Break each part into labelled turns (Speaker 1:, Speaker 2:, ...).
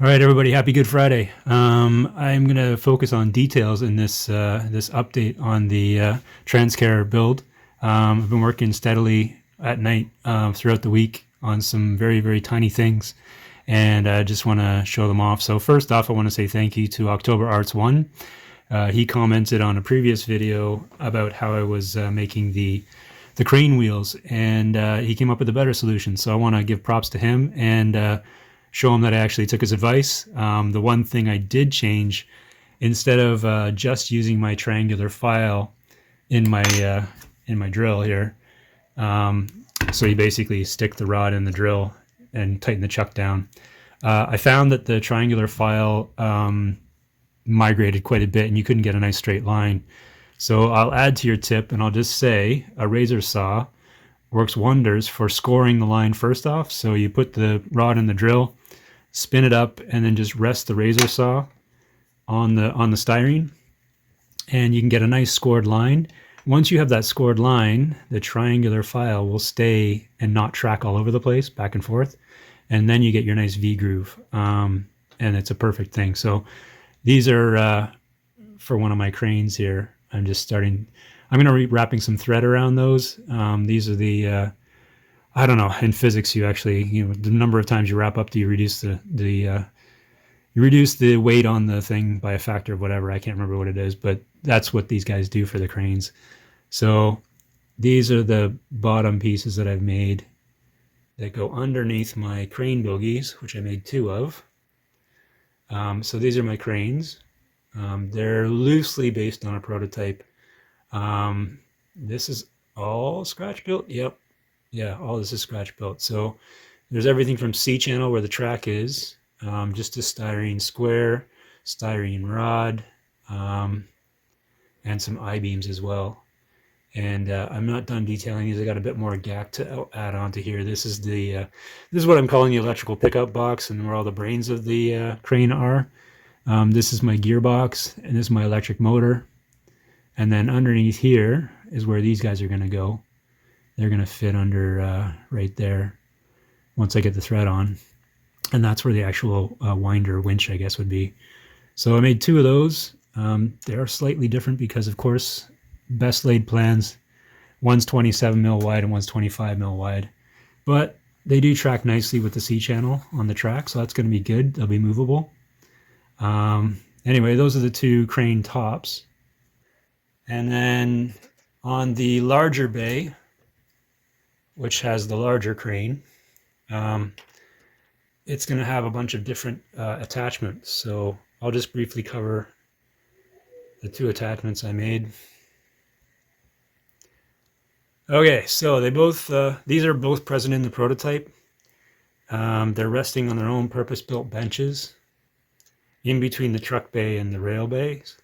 Speaker 1: All right, everybody. Happy Good Friday. I'm going to focus on details in this update on the TransCare build. I've been working steadily at night throughout the week on some very tiny things, and I just want to show them off. So first off, I want to say thank you to October Arts One. He commented on a previous video about how I was making the crane wheels, and he came up with a better solution. So I want to give props to him and show him that I actually took his advice. The one thing I did change, instead of just using my triangular file in my drill here, so you basically stick the rod in the drill and tighten the chuck down. I found that the triangular file migrated quite a bit, and you couldn't get a nice straight line. So I'll add to your tip, and I'll just say a razor saw works wonders for scoring the line first off. So you put the rod in the drill, spin it up, and then just rest the razor saw on the styrene, and you can get a nice scored line. Once you have that scored line, the triangular file will stay and not track all over the place back and forth, and then you get your nice V groove, and it's a perfect thing. So these are for one of my cranes here. I'm going to be wrapping some thread around those. These are the I don't know, in physics you actually, the number of times you wrap up, you reduce you reduce the weight on the thing by a factor of whatever. I can't remember what it is, but that's what these guys do for the cranes. So these are the bottom pieces that I've made that go underneath my crane bogies, which I made 2 of. So these are my cranes. They're loosely based on a prototype. This is all scratch built. Yep. Yeah, all this is scratch built. So there's everything from C-channel where the track is, just a styrene square, styrene rod, and some I-beams as well. And I'm not done detailing these. I got a bit more gack to add on to here. This is this is what I'm calling the electrical pickup box, and where all the brains of the crane are. This is my gearbox, and this is my electric motor. And then underneath here is where these guys are going to go. They're going to fit under right there once I get the thread on. And that's where the actual winder winch, I guess, would be. So I made 2 of those. They are slightly different because, of course, best laid plans. One's 27 mil wide and one's 25 mil wide. But they do track nicely with the C-channel on the track, so that's going to be good. They'll be movable. Anyway, those are the 2 crane tops. And then on the larger bay, which has the larger crane, it's going to have a bunch of different attachments. So I'll just briefly cover the 2 attachments I made. Okay, so these are both present in the prototype. They're resting on their own purpose-built benches in between the truck bay and the rail bays.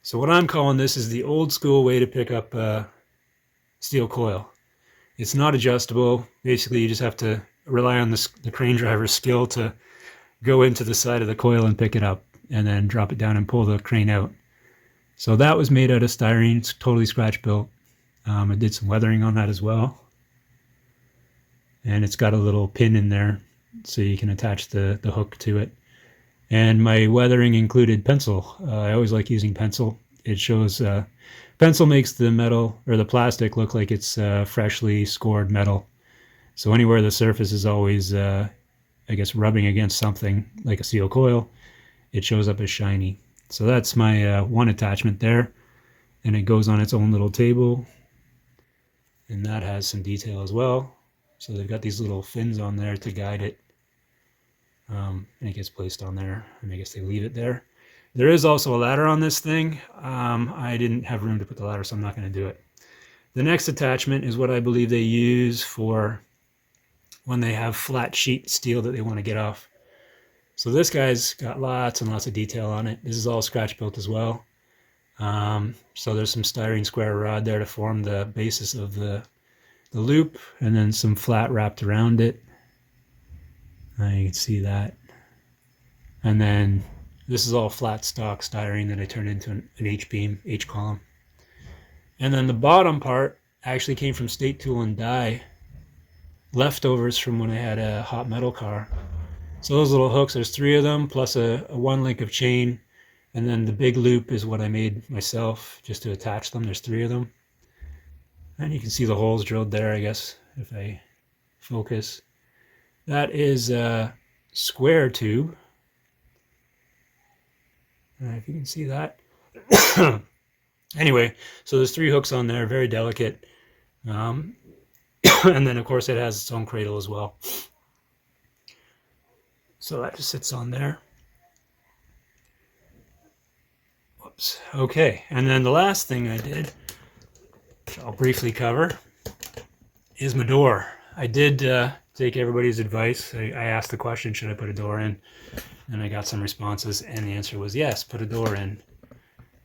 Speaker 1: So what I'm calling this is the old school way to pick up steel coil. It's not adjustable. Basically, you just have to rely on the crane driver's skill to go into the side of the coil and pick it up, and then drop it down and pull the crane out. So that was made out of styrene. It's totally scratch built. I did some weathering on that as well. And it's got a little pin in there so you can attach the hook to it. And my weathering included pencil. I always like using pencil. It shows pencil makes the metal or the plastic look like it's freshly scored metal. So anywhere the surface is always, I guess, rubbing against something like a steel coil, it shows up as shiny. So that's my one attachment there, and it goes on its own little table, and that has some detail as well. So they've got these little fins on there to guide it, and it gets placed on there, and I guess they leave it there. There is also a ladder on this thing. I didn't have room to put the ladder, so I'm not going to do it. The next attachment is what I believe they use for when they have flat sheet steel that they want to get off. So this guy's got lots and lots of detail on it. This is all scratch built as well. So there's some styrene square rod there to form the basis of the loop, and then some flat wrapped around it. You can see that. And then this is all flat stock styrene that I turned into an H-beam, H-column. And then the bottom part actually came from State Tool and Die, leftovers from when I had a hot metal car. So those little hooks, there's 3 of them, plus a 1 link of chain. And then the big loop is what I made myself just to attach them. There's 3 of them. And you can see the holes drilled there, I guess, if I focus. That is a square tube. If you can see that. Anyway, so there's 3 hooks on there, very delicate. And then, of course, it has its own cradle as well. So that just sits on there. Whoops. Okay, and then the last thing I did, which I'll briefly cover, is my door. I did take everybody's advice. I asked the question, should I put a door in? And I got some responses, and the answer was yes, put a door in.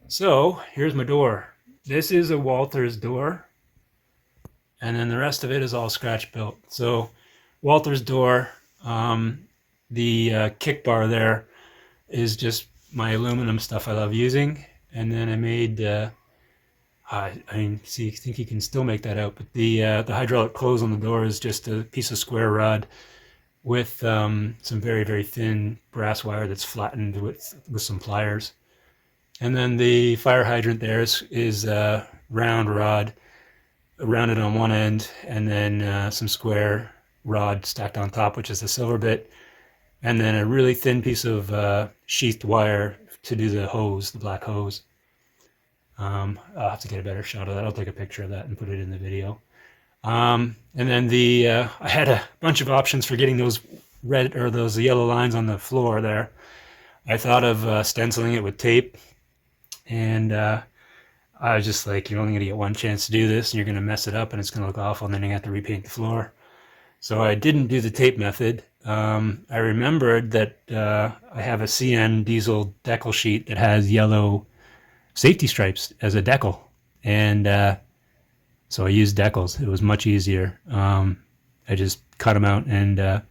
Speaker 1: So here's my door. This is a Walther's door, and then the rest of it is all scratch built. So Walther's door, the kick bar there is just my aluminum stuff I love using, and then I made I think you can still make that out, but the hydraulic close on the door is just a piece of square rod with some very, very thin brass wire that's flattened with some pliers. And then the fire hydrant there is a round rod, rounded on one end, and then some square rod stacked on top, which is the silver bit, and then a really thin piece of sheathed wire to do the hose, the black hose. I'll have to get a better shot of that. I'll take a picture of that and put it in the video. And then I had a bunch of options for getting those red or those yellow lines on the floor there. I thought of stenciling it with tape, and I was just like, you're only going to get one chance to do this, and you're going to mess it up, and it's going to look awful, and then you have to repaint the floor. So I didn't do the tape method. I remembered that I have a CN diesel decal sheet that has yellow safety stripes as a decal, and so I used decals. It was much easier. I just cut them out and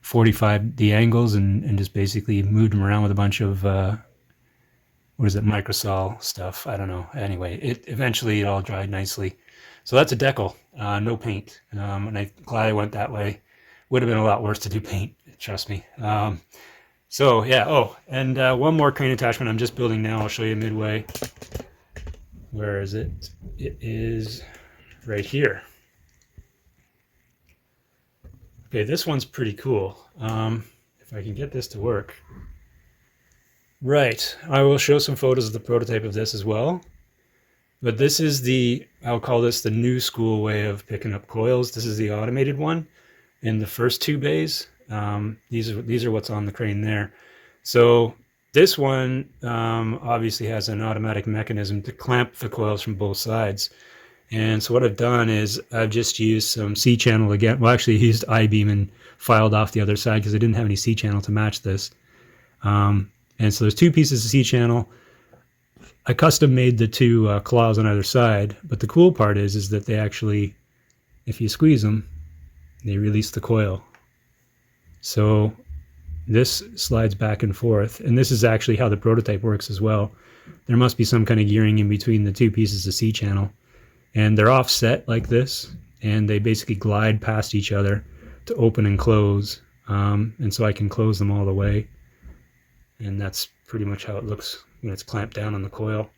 Speaker 1: 45 the angles and just basically moved them around with a bunch of what is it, microsol stuff. I don't know. Anyway, eventually it all dried nicely. So that's a decal, no paint, and I'm glad I went that way. Would have been a lot worse to do paint, trust me. So yeah, oh, and one more crane attachment I'm just building now. I'll show you midway. Where is it? It is right here. Okay, this one's pretty cool. If I can get this to work. Right, I will show some photos of the prototype of this as well. But this is I'll call this the new school way of picking up coils. This is the automated one in the first 2 bays. These are what's on the crane there. So this one obviously has an automatic mechanism to clamp the coils from both sides. And so what I've done is I've just used some C-channel again. Well, actually, I used I-beam and filed off the other side because I didn't have any C-channel to match this. And so there's 2 pieces of C-channel. I custom made the 2 claws on either side. But the cool part is that they actually, if you squeeze them, they release the coil. So this slides back and forth, and this is actually how the prototype works as well. There must be some kind of gearing in between the 2 pieces of C-channel, and they're offset like this, and they basically glide past each other to open and close, and so I can close them all the way, and that's pretty much how it looks when it's clamped down on the coil.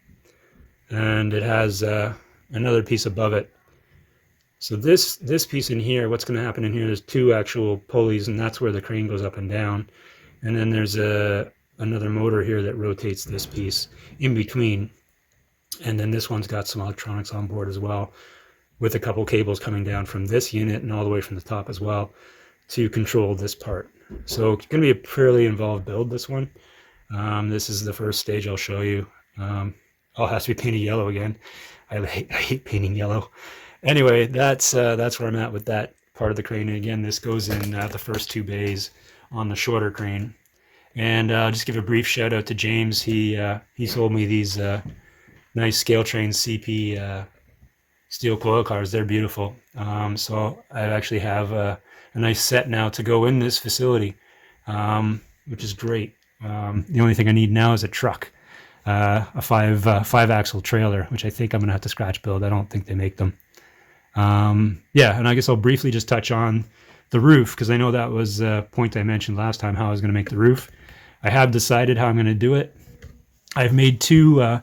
Speaker 1: And it has another piece above it. So this piece in here, what's going to happen in here, there's 2 actual pulleys, and that's where the crane goes up and down. And then there's another motor here that rotates this piece in between. And then this one's got some electronics on board as well, with a couple cables coming down from this unit and all the way from the top as well to control this part. So it's going to be a fairly involved build, this one. This is the first stage I'll show you. All has to be painted yellow again. I hate painting yellow. Anyway, that's where I'm at with that part of the crane. And again, this goes in the first 2 bays on the shorter crane. And I'll just give a brief shout out to James. He sold me these nice scale train CP steel coil cars. They're beautiful. So I actually have a nice set now to go in this facility, which is great. The only thing I need now is a truck, a five axle trailer, which I think I'm gonna have to scratch build. I don't think they make them. Yeah, and I guess I'll briefly just touch on the roof, because I know that was a point I mentioned last time, how I was going to make the roof. I have decided how I'm going to do it. I've made two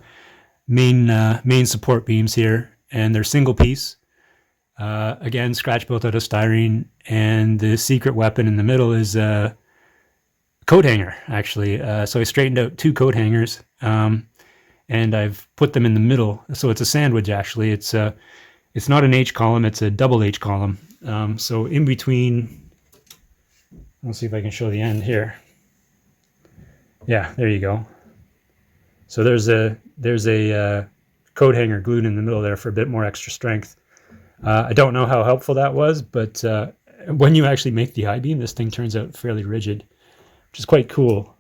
Speaker 1: main support beams here, and they're single piece. Again, scratch built out of styrene, and the secret weapon in the middle is a coat hanger, actually. So I straightened out two coat hangers, and I've put them in the middle. So it's a sandwich, actually. It's not an H column, it's a double H column. So in between, let's see if I can show the end here. Yeah, there you go. So there's a coat hanger glued in the middle there for a bit more extra strength. I don't know how helpful that was, but when you actually make the I-beam, this thing turns out fairly rigid, which is quite cool.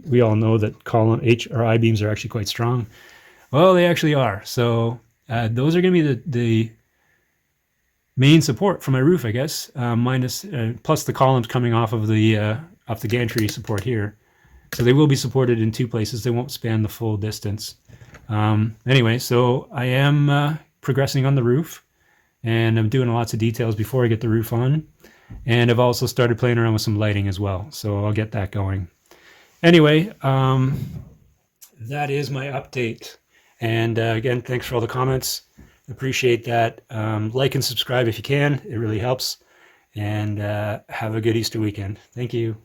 Speaker 1: We all know that column H or I-beams are actually quite strong. Well, they actually are. So those are going to be the main support for my roof, I guess, plus the columns coming off the gantry support here. So they will be supported in two places. They won't span the full distance. Anyway, so I am progressing on the roof, and I'm doing lots of details before I get the roof on. And I've also started playing around with some lighting as well, so I'll get that going. Anyway, that is my update. And again, thanks for all the comments. Appreciate that. Like and subscribe if you can. It really helps. And have a good Easter weekend. Thank you.